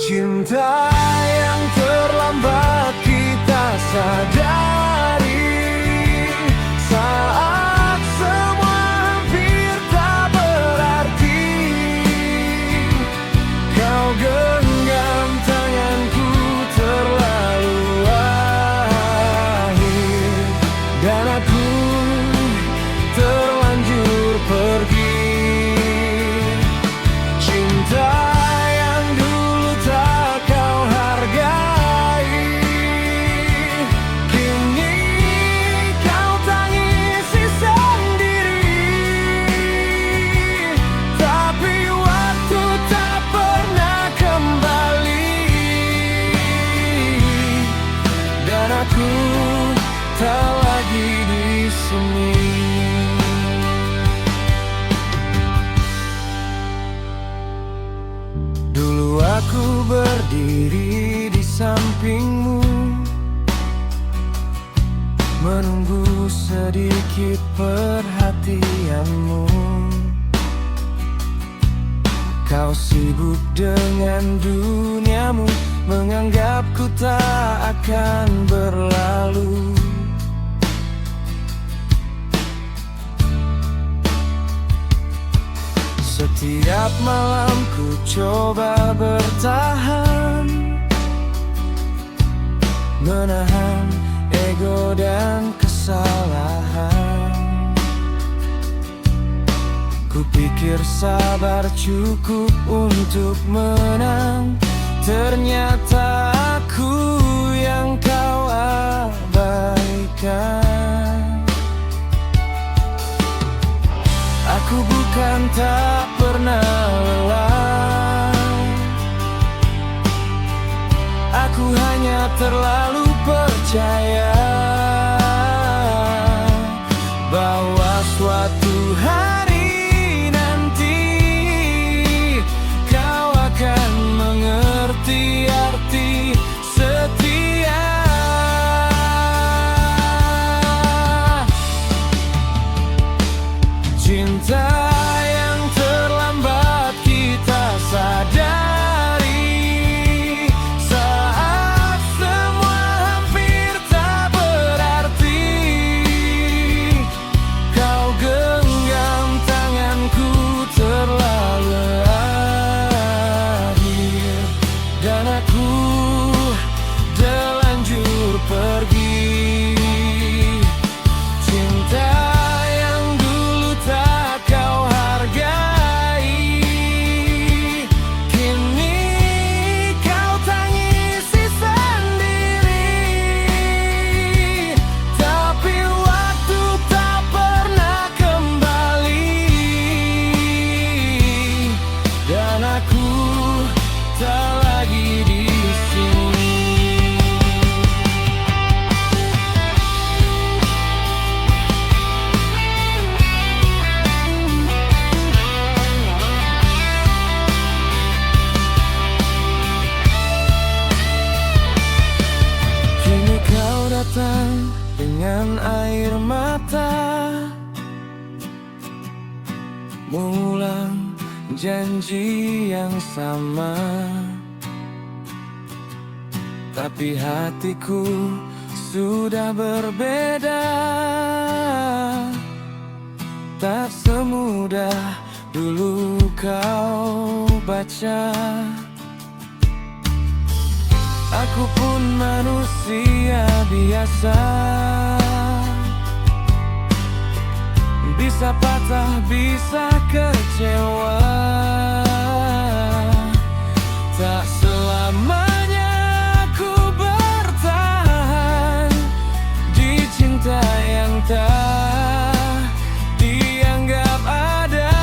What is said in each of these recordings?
Cinta yang terlambat kita sadari saat semua hampir tak berarti. Kau genggam tanganku terlalu akhir, dan aku terlanjur pergi. Cinta yang dulu tak kau hargai, kini kau tangisi sendiri. Tapi waktu tak pernah kembali, dan aku tak lagi di sini. Dulu aku berdiri di sampingmu, menunggu sedikit perhatianmu. Kau sibuk dengan duniamu, menganggapku tak akan berlalu. Setiap malam ku coba bertahan, menahan ego dan kesalahan. Ku pikir sabar cukup untuk menang, ternyata aku yang kau abaikan. Aku bukan tak pernah lelah, aku hanya terlalu percaya bahwa suatu hari nanti kau akan mengerti arti setia. Cinta yang terlambat kita sadari saat semua hampir tak berarti. Kau genggam tanganku terlalu akhir, dan aku terlanjur pergi. Cinta dengan air mata, mengulang janji yang sama. Tapi hatiku sudah berbeda, tak semudah dulu kau baca. Aku pun manusia biasa, bisa patah, bisa kecewa. Tak selamanya aku bertahan di cinta yang tak dianggap ada.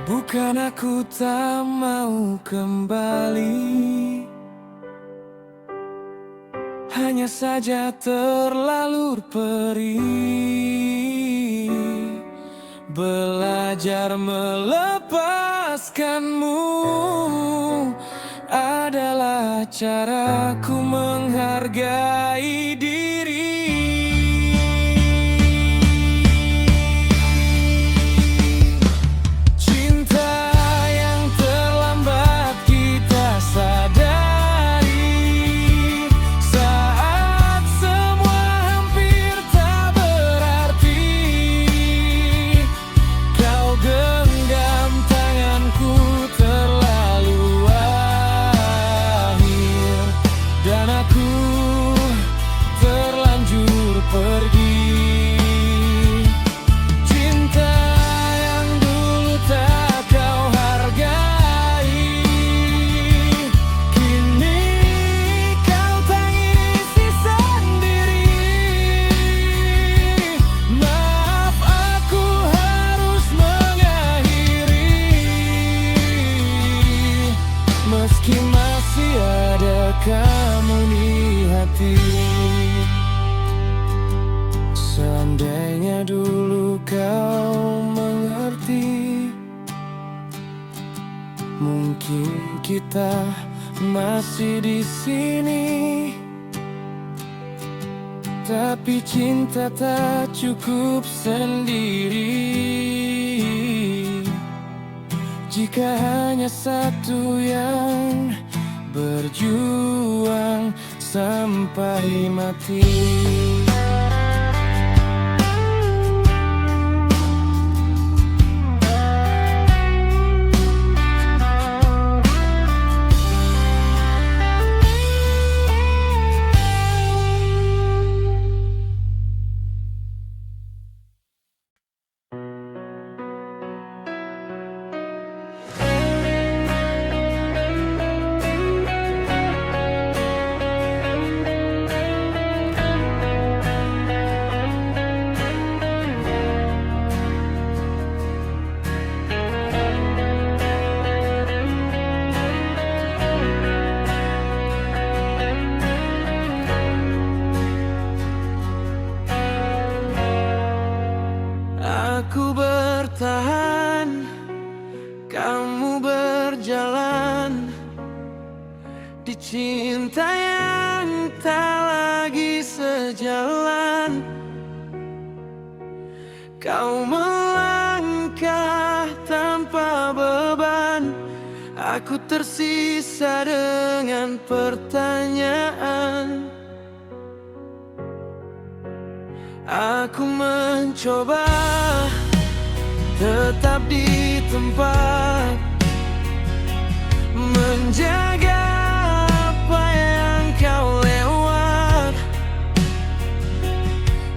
Bukan aku tak mau kembali, hanya saja terlalu perih. Belajar melepaskanmu adalah caraku menghargai diri. Andainya dulu kau mengerti, mungkin kita masih di sini. Tapi cinta tak cukup sendiri jika hanya satu yang berjuang sampai mati. Aku bertahan, kamu berjalan di cinta yang tak lagi sejalan. Kau melangkah tanpa beban, aku tersisa dengan pertanyaan. Aku mencoba tetap di tempat, menjaga apa yang kau lewat.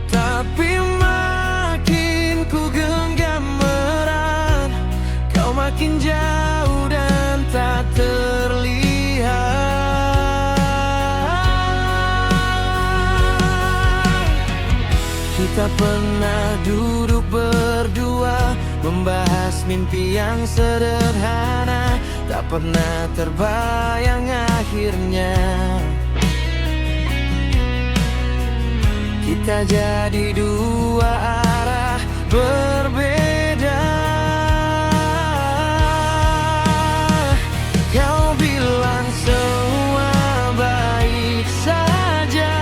Tapi makin ku genggam erat, kau makin jauh dan tak terlihat. Kita pernah duduk berdua, membahas mimpi yang sederhana, tak pernah terbayang akhirnya kita jadi dua arah berbeda. Kau bilang semua baik saja,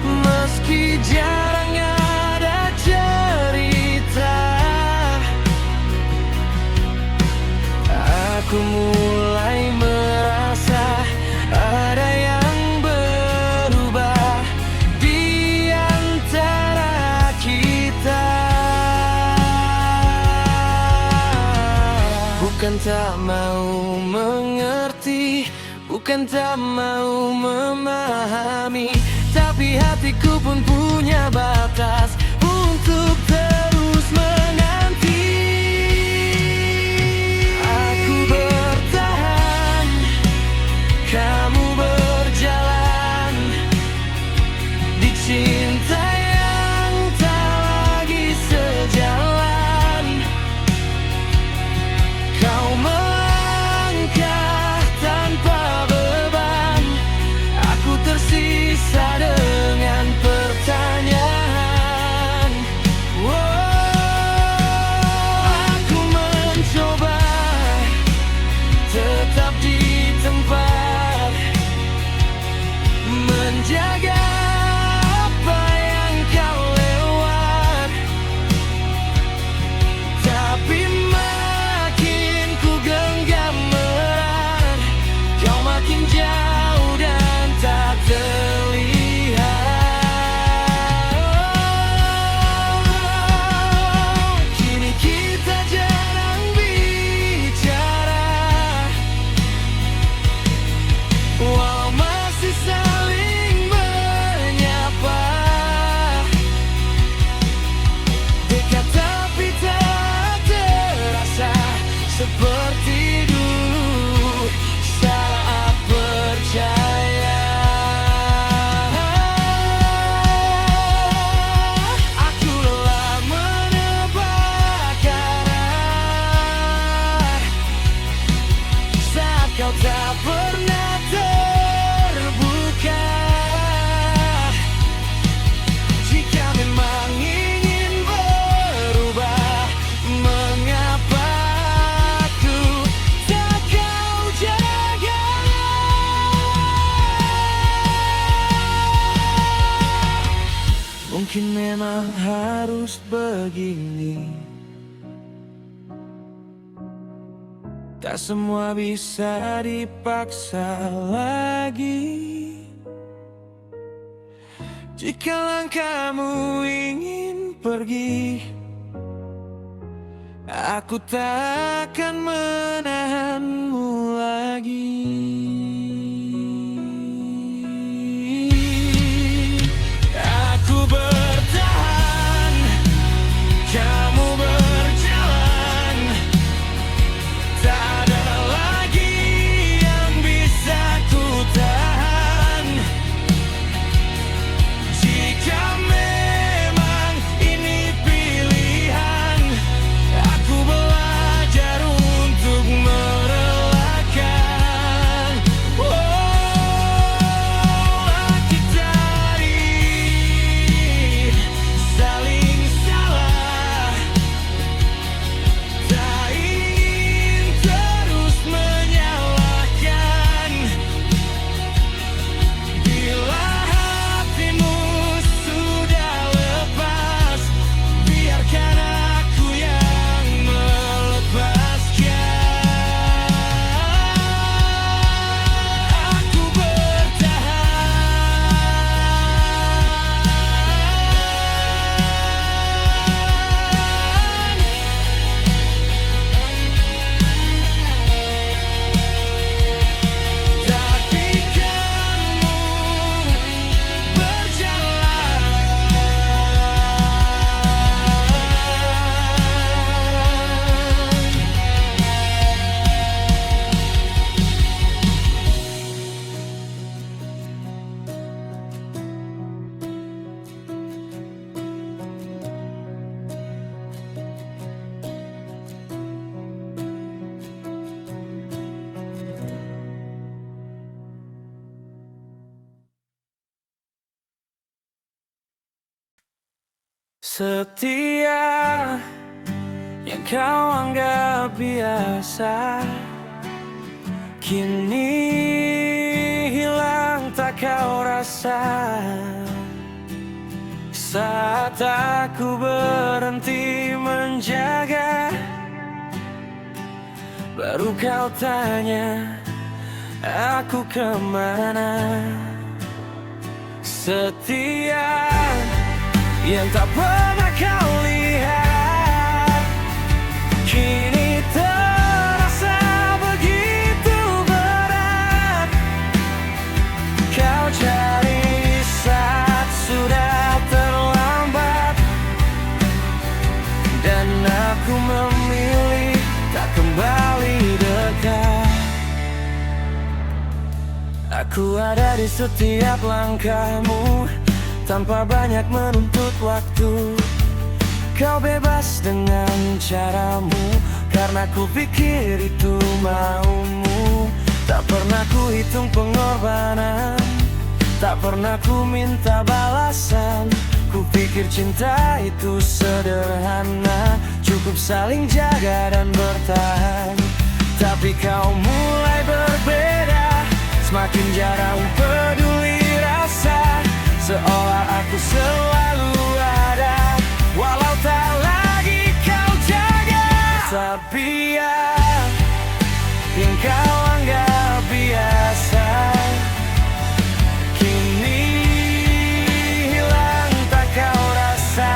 meski jarang ada cerita. Aku mulai merasa ada yang berubah di antara kita. Bukan tak mau mengerti, bukan tak mau memahami, tapi hatiku pun punya batas untuk terus menanti. Aku bertahan, kamu berjalan di cinta yang tak lagi sejalan. Kau melangkah tanpa beban, aku tersisa dengan pertanyaan. Mungkin memang harus begini, tak semua bisa dipaksa lagi. Jika langkahmu ingin pergi, aku tak akan menahanmu lagi. Aku bertahan, kamu berjalan. Tak ada lagi yang bisa ku tahan. Jika memang ini pilihan, aku belajar untuk merelakan. Kita saling salah, tak ingin terus menyalahkan. Bila hatimu sudah lepas, biarkan aku yang melepaskan. Aku bertahan, tapi kamu setia yang kau anggap biasa, kini hilang tak kau rasa. Saat aku berhenti menjaga, baru kau tanya aku kemana. Setia yang tak pernah kau lihat, kini terasa begitu berat. Kau cari saat sudah terlambat, dan aku memilih tak kembali dekat. Aku ada di setiap langkahmu, tanpa banyak menuntut waktu. Kau bebas dengan caramu, karena ku pikir itu maumu. Tak pernah ku hitung pengorbanan, tak pernah ku minta balasan. Ku pikir cinta itu sederhana, cukup saling jaga dan bertahan. Tapi kau mulai berbeda, semakin jarang peduli rasa. Seolah aku selalu ada, walau tak lagi kau jaga. Tapi yang kau anggap biasa, kini hilang tak kau rasa.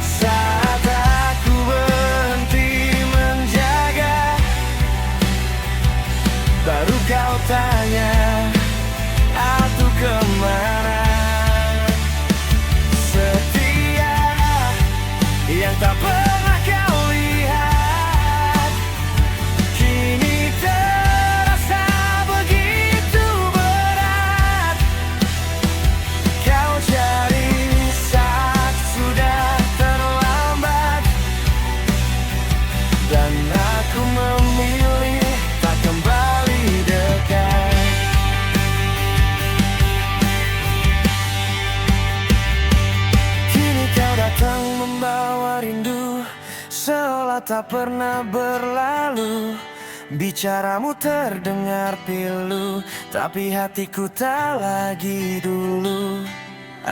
Saat aku berhenti menjaga, baru kau tanya aku kemana. Setia yang tak pernah kau lihat, kini terasa begitu berat. Kau cari saat sudah terlambat, dan aku memilih tak kembali dekat. Datang membawa rindu, seolah tak pernah berlalu. Bicaramu terdengar pilu, tapi hatiku tak lagi dulu.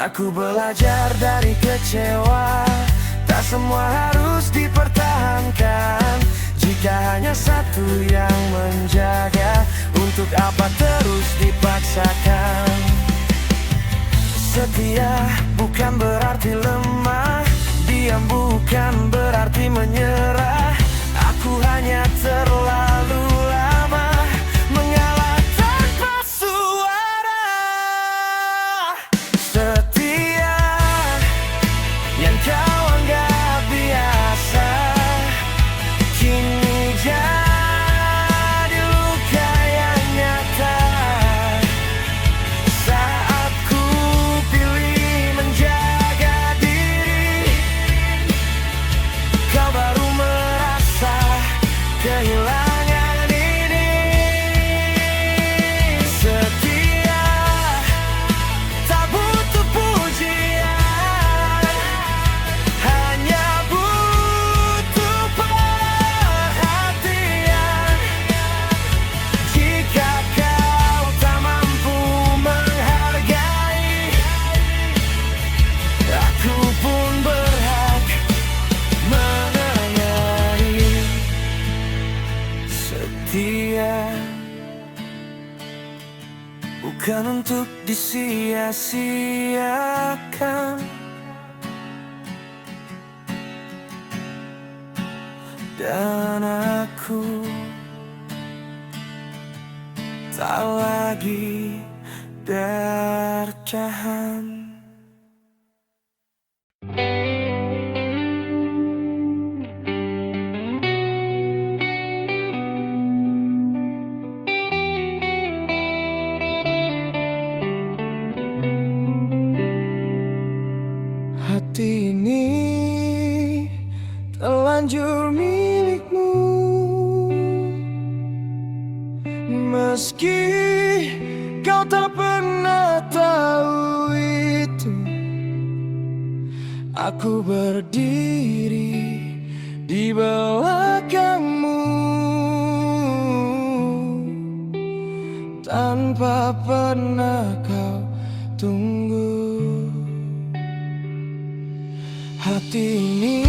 Aku belajar dari kecewa, tak semua harus dipertahankan. Jika hanya satu yang menjaga, untuk apa terus dipaksakan? Setia bukan berarti lemah, diam bukan berarti menyerah. Aku hanya terlalu lama mengalah tanpa suara. Setia yang kau anggap biasa, kini jadi luka yang nyata. Saat ku pilih menjaga diri, kau baru merasa kehilangan ini. Setia tak butuh pujian, hanya butuh perhatian. Jika kau tak mampu menghargai, aku pun berhak menyayangi. Setia bukan untuk disia-siakan, dan aku tak lagi bertahan. Hati ini terlanjur milikmu, meski kau tak pernah tahu itu. Aku berdiri di belakangmu tanpa pernah kau tunggu. Hati ini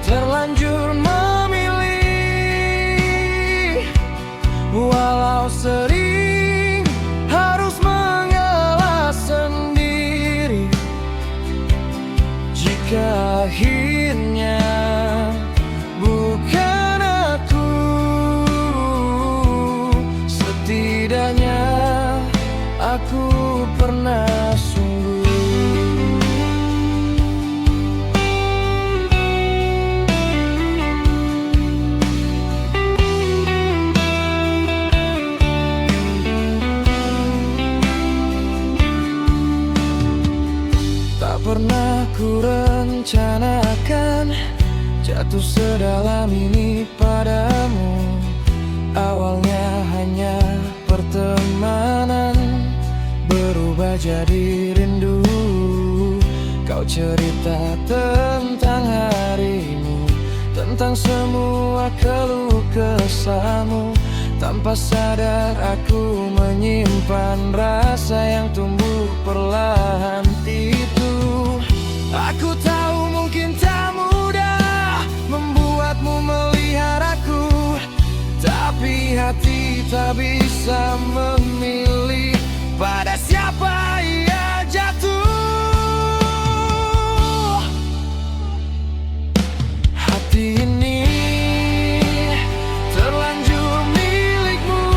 terlanjur memilih, walau sering harus mengalah sendiri. Jika akhirnya bukan aku, setidaknya aku pernah sungguh. Pernah ku rencanakan jatuh sedalam ini padamu. Awalnya hanya pertemanan, berubah jadi rindu. Kau cerita tentang harimu, tentang semua keluh kesahmu. Tanpa sadar aku menyimpan rasa yang tumbuh perlahan itu. Aku tahu mungkin tak mudah membuatmu meliharaku, tapi hati tak bisa memilih pada siapa ia jatuh. Hati ini terlanjur milikmu,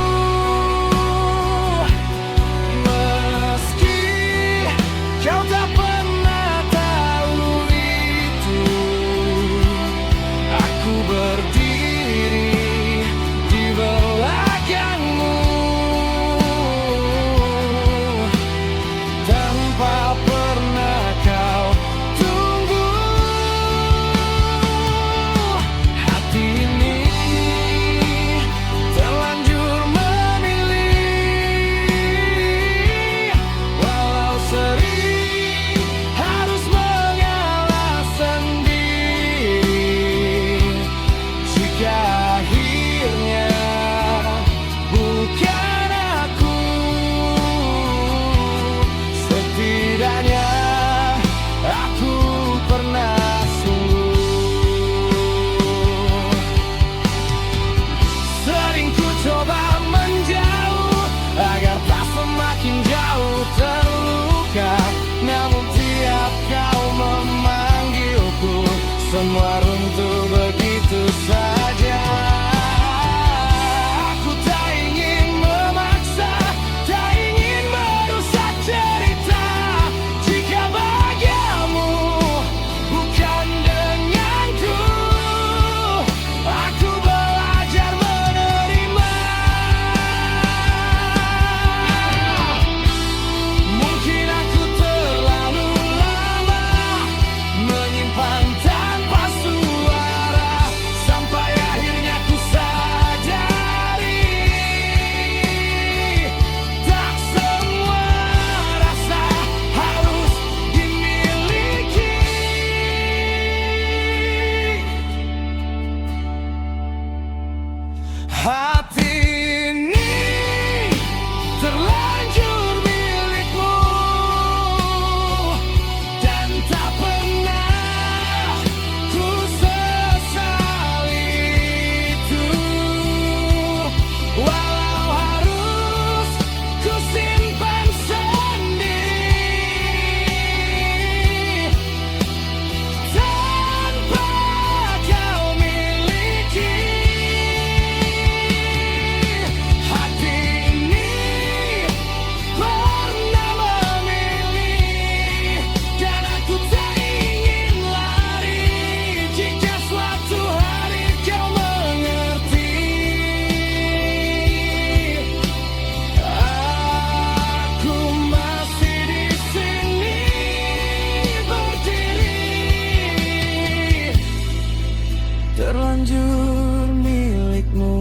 meski setidaknya aku pernah sungguh. Sering ku coba menjauh agar tak semakin jauh terluka, namun tiap kau memanggilku semua runtuh begitu saja. Aku tak ingin memaksa, tak ingin merusak cerita. Jika bahagiamu bukan denganku, aku belajar menerima. Mungkin aku terlalu lama menyimpan tanpa suara, sampai akhirnya ku sadari tak semua rasa harus dimiliki. Hati ini terlanjur milikmu, dan tak pernah ku sesali itu. Walau harus ku simpan sendiri tanpa kau miliki. Hati ini pernah memilih, dan aku tak ingin lari. Jika suatu hari kau mengerti, aku masih di sini berdiri. Terlanjur milikmu,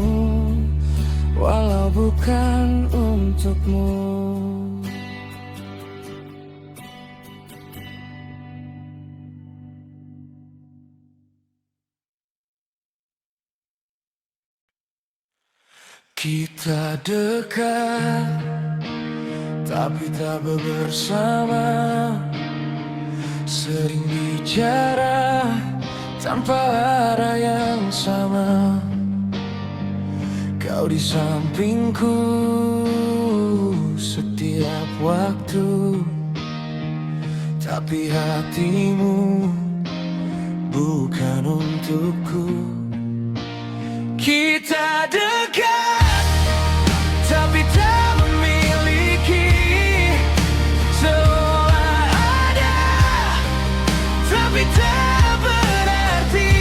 walau bukan untukmu. Kita dekat, tapi tak bersama. Sering bicara tanpa arah yang sama. Kau di sampingku setiap waktu, tapi hatimu bukan untukku. Kita dekat, tapi tak memiliki. Seolah ada, tapi tak berarti.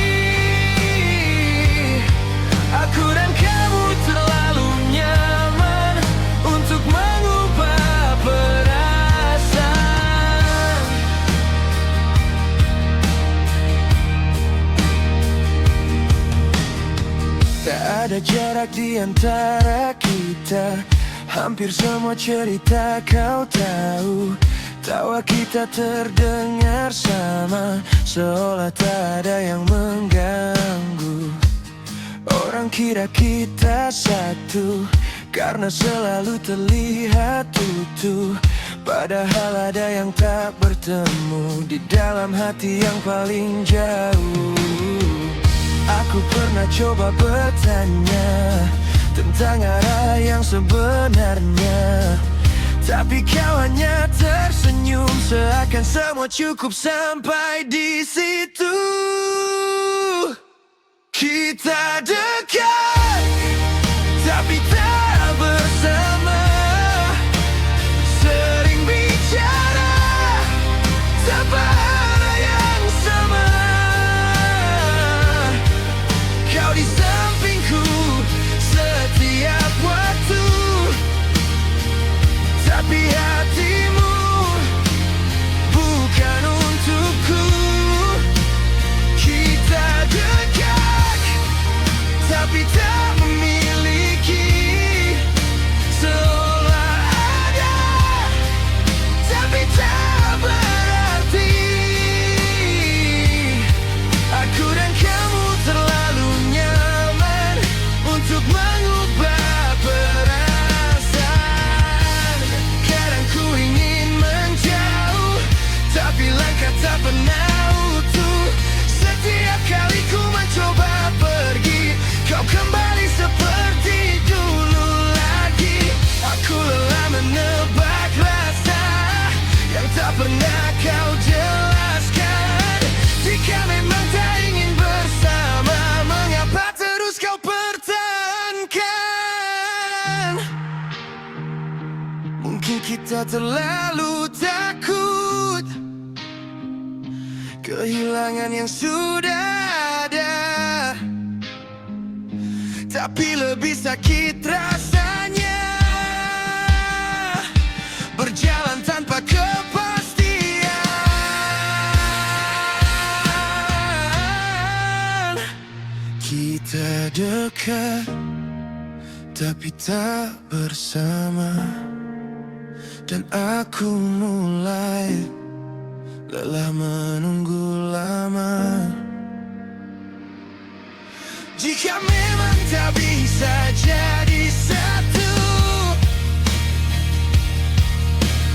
Aku dan kamu terlalu nyaman untuk mengubah perasaan. Tak ada jarak di antara kita, hampir semua cerita kau tahu. Tawa kita terdengar sama, seolah tak ada yang mengganggu. Orang kira kita satu, karena selalu terlihat utuh. Padahal ada yang tak bertemu di dalam hati yang paling jauh. Aku pernah coba bertanya tentang arah yang sebenarnya, tapi kau hanya tersenyum, seakan semua cukup sampai di situ. Kita dekat, tapi tak bersama. Sering bicara tanpa arah yang sama. Kau di sampingku setiap waktu, tapi hatimu bukan untukku. Kita dekat, tapi tak tak pernah utuh. Setiap kali ku mencoba pergi, kau kembali seperti dulu lagi. Aku lelah menebak rasa yang tak pernah kau jelaskan. Jika memang tak ingin bersama, mengapa terus kau pertahankan? Mungkin kita terlalu takut kehilangan yang sudah ada, tapi lebih sakit rasanya berjalan tanpa kepastian. Kita dekat tapi tak bersama, dan aku mulai lelah menunggu lama. Jika memang tak bisa jadi satu,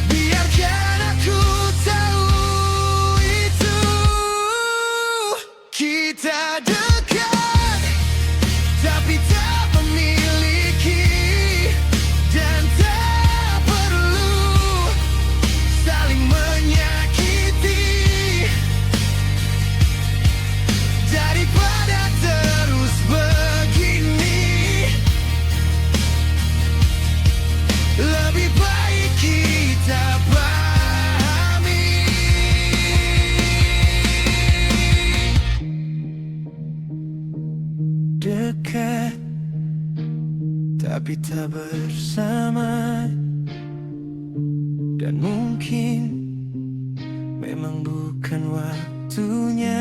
biarkan aku tahu itu. Kita dekat tapi tak memiliki, dan tak perlu saling menyakiti. Daripada terus begini, lebih baik kita pahami. Dekat tapi tak bersama, dan mungkin memang bukan waktunya.